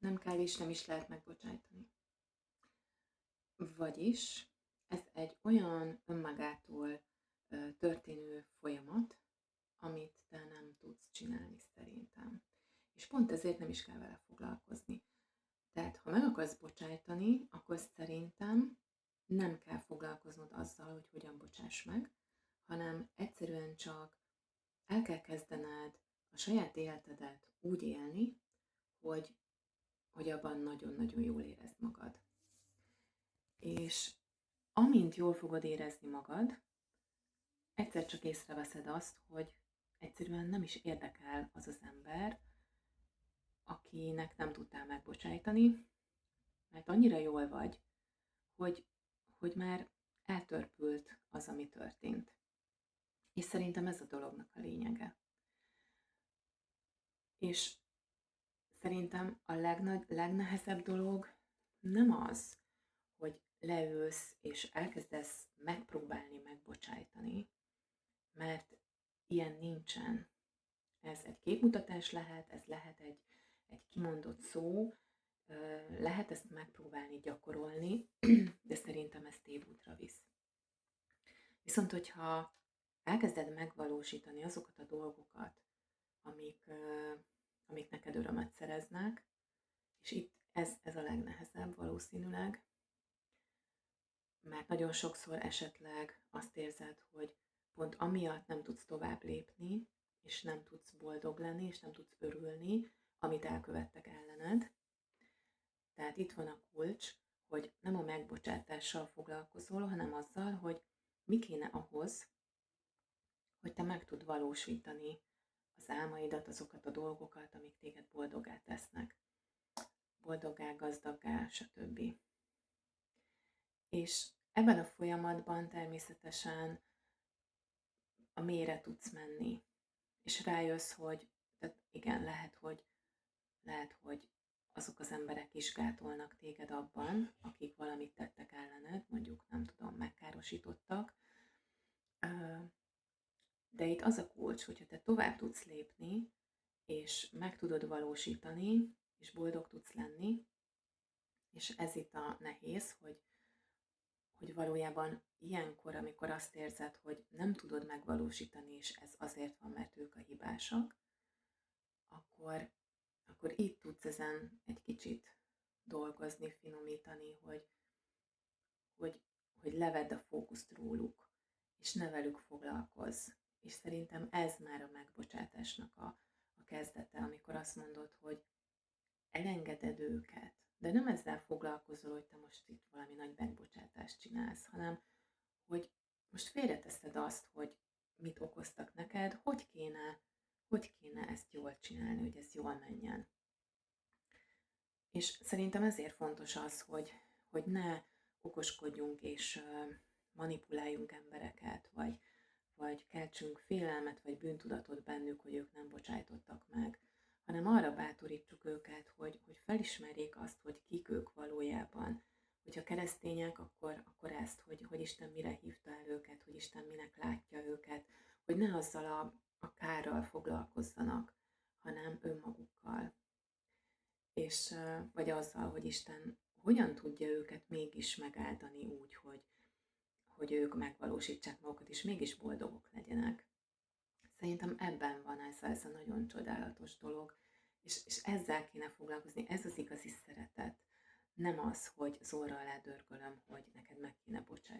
nem kell és nem is lehet megbocsájtani. Vagyis ez egy olyan önmagától történő folyamat, amit te nem tudsz csinálni szerintem. És pont ezért nem is kell vele foglalkozni. Tehát, ha meg akarsz bocsájtani, akkor szerintem nem kell foglalkoznod azzal, hogy hogyan bocsáss meg, hanem egyszerűen csak el kell kezdened a saját életedet úgy élni, hogy abban nagyon-nagyon jól érezd magad. És amint jól fogod érezni magad, egyszer csak észreveszed azt, hogy egyszerűen nem is érdekel az az ember, akinek nem tudtál megbocsájtani, mert annyira jól vagy, hogy már eltörpült az, ami történt. És szerintem ez a dolognak a lényege. És szerintem a legnehezebb dolog nem az, hogy leülsz és elkezdesz megpróbálni megbocsájtani, mert ilyen nincsen. Ez egy képmutatás lehet, ez lehet egy kimondott szó, lehet ezt megpróbálni gyakorolni, de szerintem ez tévútra visz. Viszont, hogyha elkezded megvalósítani azokat a dolgokat, amik neked örömet szereznek, és itt ez a legnehezebb valószínűleg, mert nagyon sokszor esetleg azt érzed, hogy pont amiatt nem tudsz tovább lépni, és nem tudsz boldog lenni, és nem tudsz örülni, amit elkövettek ellened. Tehát itt van a kulcs, hogy nem a megbocsátással foglalkozol, hanem azzal, hogy mi kéne ahhoz, hogy te meg tud valósítani az álmaidat, azokat a dolgokat, amik téged boldoggá tesznek. Boldoggá, gazdaggá, stb. És ebben a folyamatban természetesen a mélyre tudsz menni, és rájössz, hogy tehát igen, lehet, hogy azok az emberek is gátolnak téged abban, akik valamit tettek ellened, mondjuk nem tudom, megkárosítottak, de itt az a kulcs, hogyha te tovább tudsz lépni, és meg tudod valósítani, és boldog tudsz lenni, és ez itt a nehéz, hogy valójában ilyenkor, amikor azt érzed, hogy nem tudod megvalósítani, és ez azért van, mert ők a hibásak, akkor így tudsz ezen egy kicsit dolgozni, finomítani, hogy levedd a fókuszt róluk, és ne velük foglalkozz. És szerintem ez már a megbocsátásnak a kezdete, amikor azt mondod, hogy elengeded őket, de nem ezzel foglalkozol, hogy te most itt valami nagy megbocsátást csinálsz, hanem hogy most félreteszed azt, hogy mit okoztak neked, hogy kéne ezt jól csinálni, hogy ez jól menjen. És szerintem ezért fontos az, hogy ne okoskodjunk és manipuláljunk embereket, vagy keltsünk félelmet vagy bűntudatot bennük, hogy ők nem bocsájtottak meg, hanem arra bátorítsuk őket, hogy felismerjék azt, hogy kik ők valójában. Hogyha keresztények, akkor ezt, hogy Isten mire hívta el őket, hogy Isten minek látja őket, hogy ne azzal a kárral foglalkozzanak, hanem önmagukkal. És vagy azzal, hogy Isten hogyan tudja őket mégis megáldani úgy, hogy ők megvalósítsák magukat, és mégis boldogok legyenek. Szerintem ebben van ez a nagyon csodálatos dolog, és ezzel kéne foglalkozni, ez az igazi szeretet. Nem az, hogy zorra alá dörgölöm, hogy neked meg kéne bocsátani.